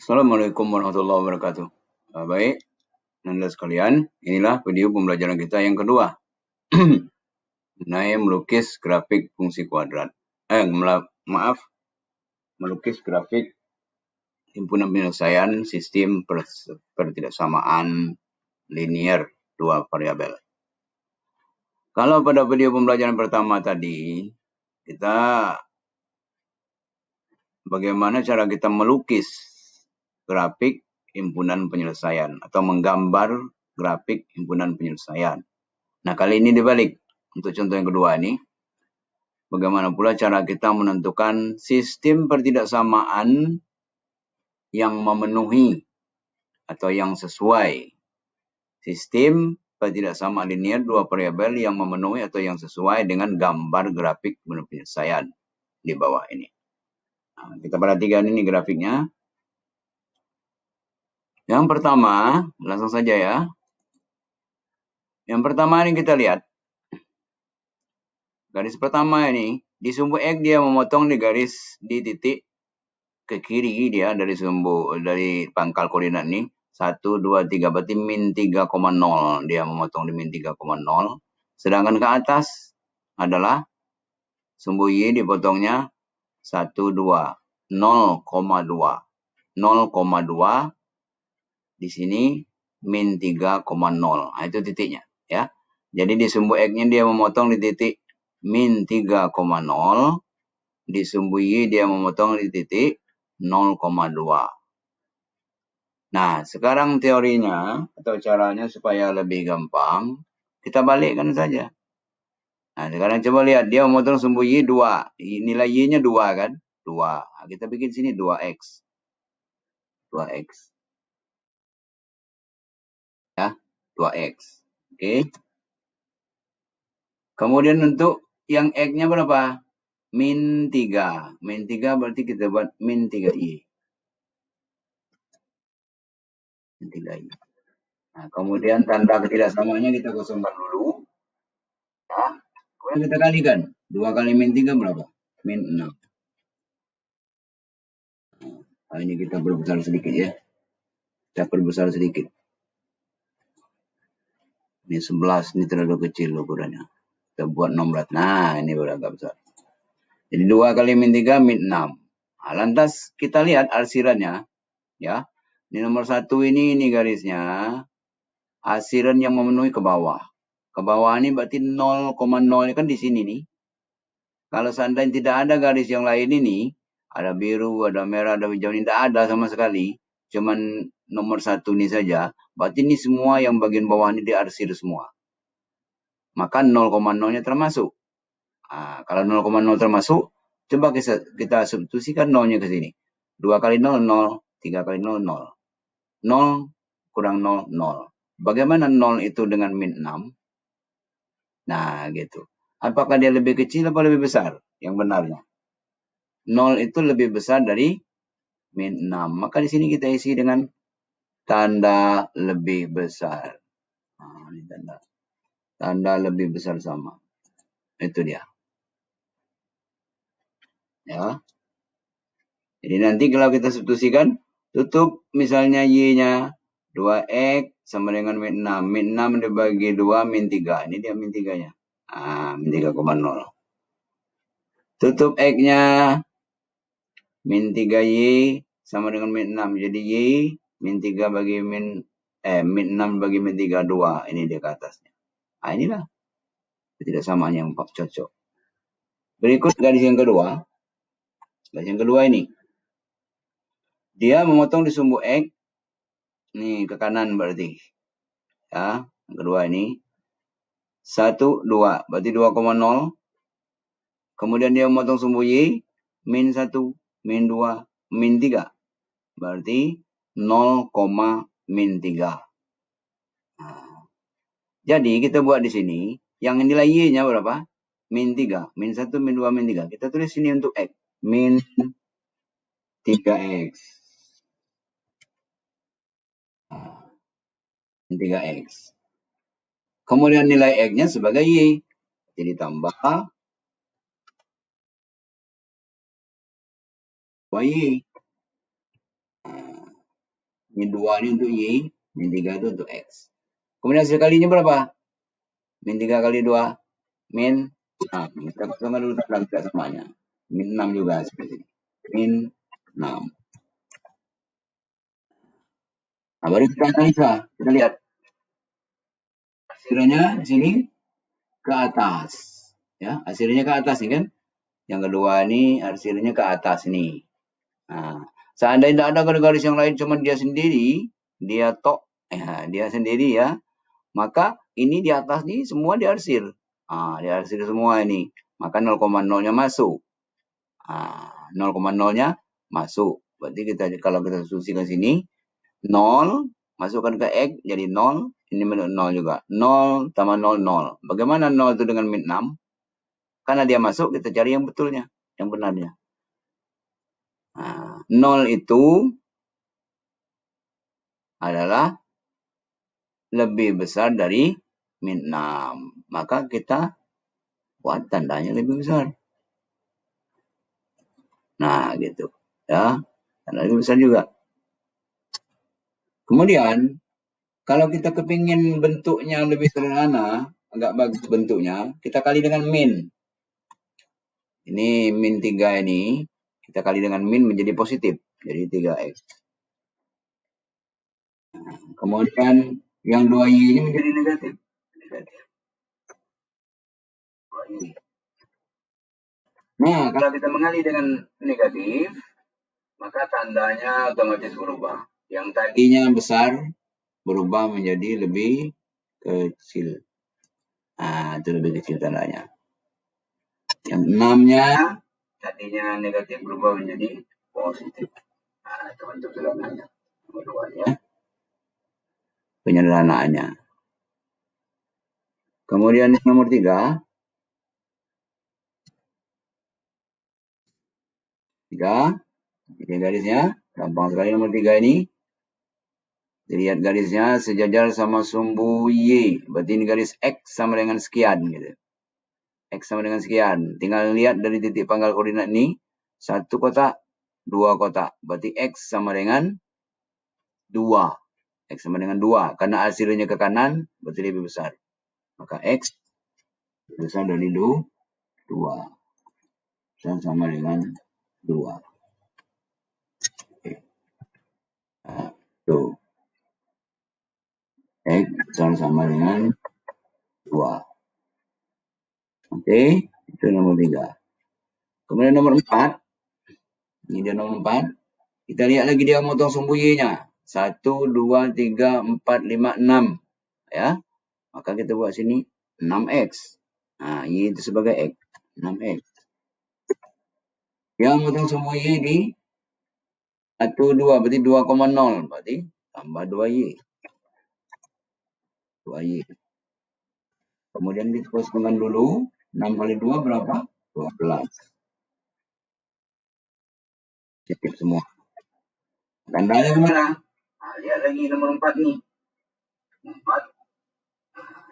Assalamualaikum warahmatullahi wabarakatuh. Baik, Anda sekalian, inilah video pembelajaran kita yang kedua. Mengenai melukis grafik fungsi kuadrat. Melukis grafik himpunan penyelesaian sistem pertidaksamaan linear dua variabel. Kalau pada video pembelajaran pertama tadi, bagaimana cara kita melukis grafik himpunan penyelesaian atau menggambar grafik himpunan penyelesaian. Nah, kali ini dibalik. Untuk contoh yang kedua ini, bagaimana pula cara kita menentukan sistem pertidaksamaan yang memenuhi atau yang sesuai. Sistem pertidaksamaan linear dua variabel yang memenuhi atau yang sesuai dengan gambar grafik himpunan penyelesaian di bawah ini. Nah, kita perhatikan ini grafiknya. Yang pertama, langsung saja ya. Yang pertama ini kita lihat. Garis pertama ini, di sumbu X dia memotong di garis di titik ke kiri dia dari pangkal koordinat ini. 1, 2, 3, berarti min 3,0. Dia memotong di min 3,0. Sedangkan ke atas adalah sumbu Y dipotongnya 1, 2, 0,2. 0,2 di sini min 3,0. Nah, itu titiknya ya. Jadi di sumbu X-nya dia memotong di titik min 3,0, di sumbu Y dia memotong di titik 0,2. Nah, sekarang teorinya atau caranya supaya lebih gampang, kita balikkan saja. Nah, sekarang coba lihat, dia memotong sumbu Y 2. Nilai Y-nya 2 kan? 2. Nah, kita bikin sini 2X. 2X. Ya, 2X. Oke. Kemudian untuk yang X-nya berapa? Min 3. Min 3 berarti kita buat min 3Y. Min 3Y. Nah, kemudian tanda ketidaksamaannya kita kosongkan dulu. Nah, kemudian kita kalikan. 2 kali min 3 berapa? Min 6. Nah, ini kita perbesar sedikit ya. Kita perbesar sedikit. Ini 11, ini terlalu kecil ukurannya. Kita buat 16. Nah, ini beragak besar. Jadi 2 kali min 3, min 6. Nah, lantas kita lihat arsirannya. Ya. Ini nomor 1 ini garisnya. Arsiran yang memenuhi ke bawah. Ke bawah ini berarti 0,0 ini kan di sini nih. Kalau seandainya tidak ada garis yang lain ini, ada biru, ada merah, ada hijau, ini tidak ada sama sekali. Cuman nomor 1 ini saja. Berarti ini semua yang bagian bawah ini diarsir semua. Maka 0,0-nya termasuk. Nah, kalau 0,0 termasuk, coba kita substitusikan 0-nya ke sini. 2 kali 0, 0. 3 kali 0, 0. 0 kurang 0, 0. Bagaimana 0 itu dengan min 6? Nah, gitu. Apakah dia lebih kecil atau lebih besar? Yang benarnya. 0 itu lebih besar dari min 6. Maka di sini kita isi dengan tanda lebih besar. Nah, ini tanda lebih besar sama. Itu dia. Ya. Jadi nanti kalau kita substitusikan, tutup misalnya Y-nya 2X sama dengan min 6. Min 6 dibagi 2, min 3. Ini dia min 3-nya. Nah, min 3,0. Tutup X-nya min 3Y sama dengan min 6. Jadi Y min 3 bagi min 6 bagi min 3, 2. Ini dia ke atasnya. Nah, inilah ketidaksamaan yang cocok. Berikut garis yang kedua. Garis yang kedua ini. Dia memotong di sumbu X. Nih, ke kanan berarti. Ya, yang kedua ini. 1, 2. Berarti 2,0. Kemudian dia memotong sumbu Y. Min 1, min 2, min 3. Berarti 0, min 3. Nah, jadi kita buat di sini. Yang nilai Y-nya berapa? Min 3. Min 1, min 2, min 3. Kita tulis sini untuk X. Min 3X. 3X. Kemudian nilai X-nya sebagai Y. Jadi tambah Y. Min 2 ini untuk Y, min 3 itu untuk X. Kemudian hasil kalinya berapa? Min 3 kali 2, min 6. Kita kosongkan dulu tanda samanya. Min 6 juga seperti ini. Min 6. Nah, baru kita analisa. Kita lihat. Hasilnya di sini ke atas. Ya, hasilnya ke atas nih kan. Yang kedua ini hasilnya ke atas nih. Nah, seandainya tidak ada garis yang lain, cuma dia sendiri, dia sendiri ya, maka ini di atas nih semua diarsir. Diarsir semua ini. Maka 0,0-nya masuk. 0,0-nya masuk. Berarti kalau kita substitusikan sini, 0 masukkan ke X jadi 0. Ini menurut 0 juga. 0 tambah 0, 0. Bagaimana 0 itu dengan min 6? Karena dia masuk, kita cari yang betulnya, yang benarnya. 0 itu adalah lebih besar dari min 6. Maka kita buat tandanya lebih besar. Nah, gitu. Ya, tanda lebih besar juga. Kemudian, kalau kita kepingin bentuknya lebih sederhana, agak bagus bentuknya, kita kali dengan min. Ini min 3 ini, kita kali dengan min menjadi positif. Jadi 3X. Kemudian yang 2Y ini menjadi negatif. 2Y. Nah, kalau kita mengalih dengan negatif, maka tandanya otomatis berubah. Yang tadinya besar, berubah menjadi lebih kecil. Itu lebih kecil tandanya. Yang 6-nya, tadinya negatif berubah menjadi positif. Itu bentuk sederhananya. Nomor 2-nya. Penyederhanaannya. Kemudian nomor 3. 3. Ini garisnya. Gampang sekali nomor 3 ini. Dilihat garisnya sejajar sama sumbu Y. Berarti ini garis X sama dengan sekian. Gitu. X sama dengan sekian. Tinggal lihat dari titik pangkal koordinat ini. 1 kotak, 2 kotak. Berarti X sama dengan 2. X sama dengan 2. Karena hasilnya ke kanan, berarti lebih besar. Maka X lebih besar dari 2. Sama dengan 2. Oke. Tuh. X sama dengan 2. Oke. Itu nomor 3. Kemudian nomor 4. Ini dia nomor 4. Kita lihat lagi dia motong sumbu Y-nya. 1, 2, 3, 4, 5, 6. Ya. Maka kita buat sini 6X. Y itu sebagai X. 6X. Yang motong sumbu Y di 1, 2. Berarti 2,0. Berarti tambah 2Y. 2Y. Kemudian dikosongkan dulu. 6 kali 2 berapa? 12. Titik semua. Tandanya kemana? Lihat lagi nomor 4 nih. 4.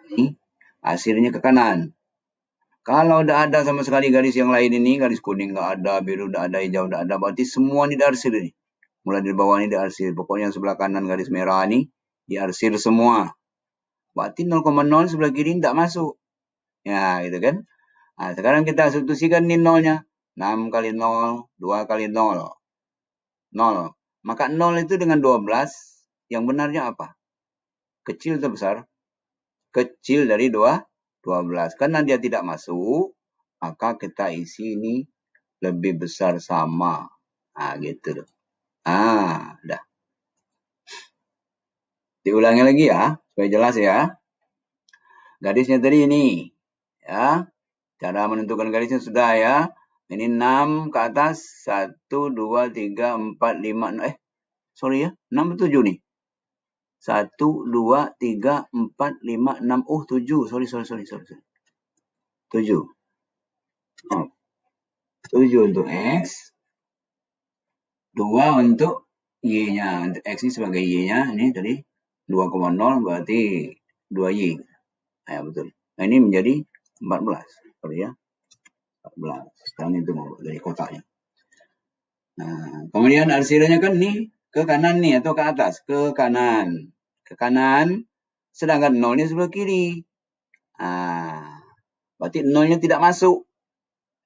Ini hasilnya ke kanan. Kalau udah ada sama sekali garis yang lain ini, garis kuning nggak ada, biru nggak ada, hijau nggak ada, berarti semua ini diarsir ini. Mulai dari bawah ini diarsir. Pokoknya yang sebelah kanan garis merah ini diarsir semua. Berarti 0,0 sebelah kiri tidak masuk. Ya, gitu kan. Sekarang kita substitusikan nih nolnya. 6 kali 0, 2 kali 0. 0. Maka 0 itu dengan 12, yang benarnya apa? Kecil atau besar? Kecil dari 12. Karena dia tidak masuk, maka kita isi ini lebih besar sama. Gitu. Dah. Diulangi lagi ya, supaya jelas ya. Garisnya tadi ini. Ya. Cara menentukan garisnya sudah ya. Ini 6 ke atas. 1, 2, 3, 4, 5. 6 atau 7 nih. 1, 2, 3, 4, 5, 6. 7. Sorry. 7. 7 untuk X. 2 untuk Y-nya. Untuk X ini sebagai Y-nya. Ini tadi 2,0 berarti 2Y. Ya, betul. Nah, ini menjadi 14. Sorry ya. 14. Sekarang itu dari kotaknya. Nah, kemudian hasilnya kan ini ke kanan nih atau ke atas? Ke kanan. Ke kanan, sedangkan nolnya sebelah kiri. Berarti nolnya tidak masuk.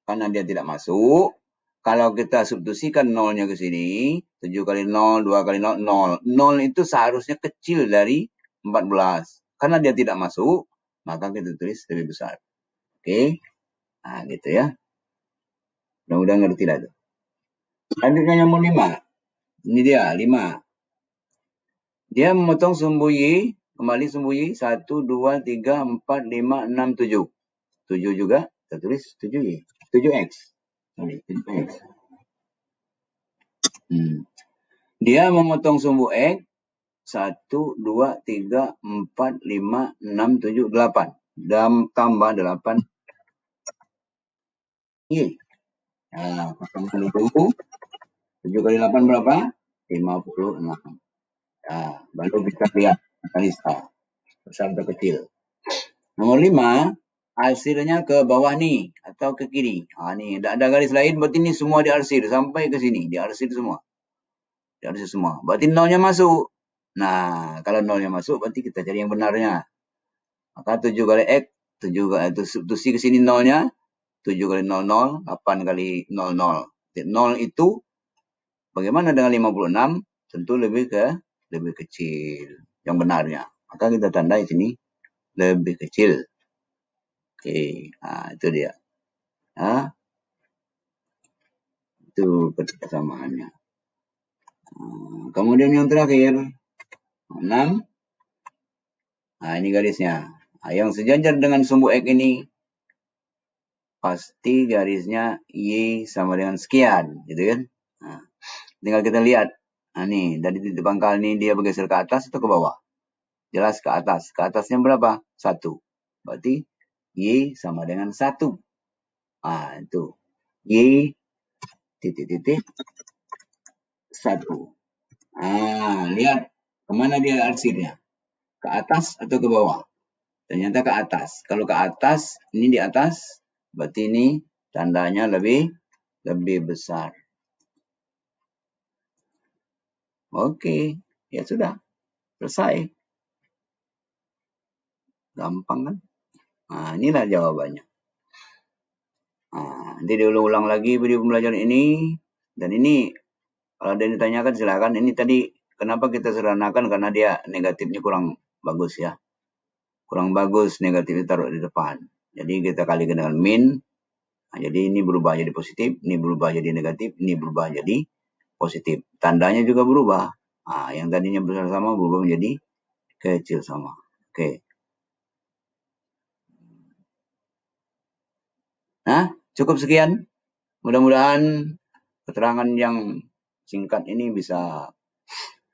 Karena dia tidak masuk, kalau kita substitusikan nolnya ke sini, 7 kali 0, 2 kali 0, 0. 0 itu seharusnya kecil dari 14. Karena dia tidak masuk, maka kita tulis lebih besar. Oke. Nah, gitu ya. Mudah-mudahan ngerti lah itu. Selanjutnya nomor 5. Ini dia, 5. Dia memotong sumbu Y, kembali sumbu Y, 1, 2, 3, 4, 5, 6, 7. 7 juga, kita tulis 7Y. 7X. Sorry, 7X. Dia memotong sumbu X, 1, 2, 3, 4, 5, 6, 7, 8. Dan tambah 8 Y. Nah, kosongkan dulu. 7 kali 8 berapa? 56. Nah, baru kita lihat analisa. Besar atau kecil. Nomor 5, arsirnya ke bawah nih, atau ke kiri. Nih, tidak ada garis lain, berarti ini semua diarsir. Sampai ke sini, diarsir semua. Diarsir semua. Berarti nolnya masuk. Nah, kalau nolnya masuk, berarti kita cari yang benarnya. Maka 7 kali X, 7 kali itu substitusi ke sini nolnya, 7 kali 0, 0, 8 kali 0, 0. 0 itu bagaimana dengan 56? Tentu lebih kecil yang benarnya. Maka kita tandai sini lebih kecil. Oke, nah itu dia. Nah, itu persamaannya. Kemudian yang terakhir, 6. Nah, ini garisnya. Nah, yang sejajar dengan sumbu X ini, pasti garisnya Y sama dengan sekian, gitu kan? Nah, tinggal kita lihat. Nah, nih, dari titik pangkal ini dia bergeser ke atas atau ke bawah? Jelas ke atas. Ke atasnya berapa? 1. Berarti Y sama dengan 1. Nah, itu. Y titik-titik 1. Nah, lihat kemana dia arsirnya. Ke atas atau ke bawah? Ternyata ke atas. Kalau ke atas, ini di atas, berarti ini tandanya lebih besar. Oke, ya sudah. Selesai. Gampang kan? Nah, inilah jawabannya. Nah, nanti diulang-ulang lagi video pembelajaran ini. Dan ini, kalau ada yang ditanyakan silakan. Ini tadi, kenapa kita sederhanakan? Karena dia negatifnya kurang bagus ya. Kurang bagus negatifnya taruh di depan. Jadi kita kalikan dengan min. Nah, jadi ini berubah jadi positif, ini berubah jadi negatif, ini berubah jadi positif. Tandanya juga berubah. Nah, yang tadinya besar sama berubah menjadi kecil sama. Oke. Nah, cukup sekian. Mudah-mudahan keterangan yang singkat ini bisa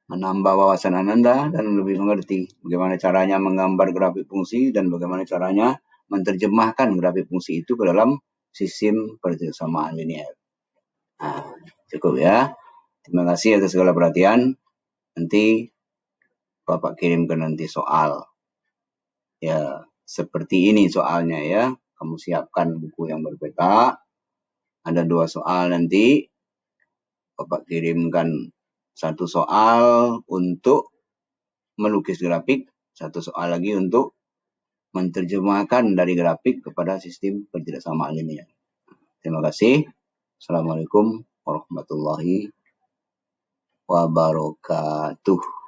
menambah wawasan Anda dan lebih mengerti bagaimana caranya menggambar grafik fungsi dan bagaimana caranya menerjemahkan grafik fungsi itu ke dalam sistem persamaan linear. Nah, cukup ya. Terima kasih atas segala perhatian. Nanti Bapak kirimkan nanti soal. Ya, seperti ini soalnya ya. Kamu siapkan buku yang berpeta. Ada 2 soal nanti. Bapak kirimkan 1 soal untuk melukis grafik. 1 soal lagi untuk menerjemahkan dari grafik kepada sistem pertidaksamaan linear. Terima kasih. Assalamualaikum warahmatullahi wabarakatuh.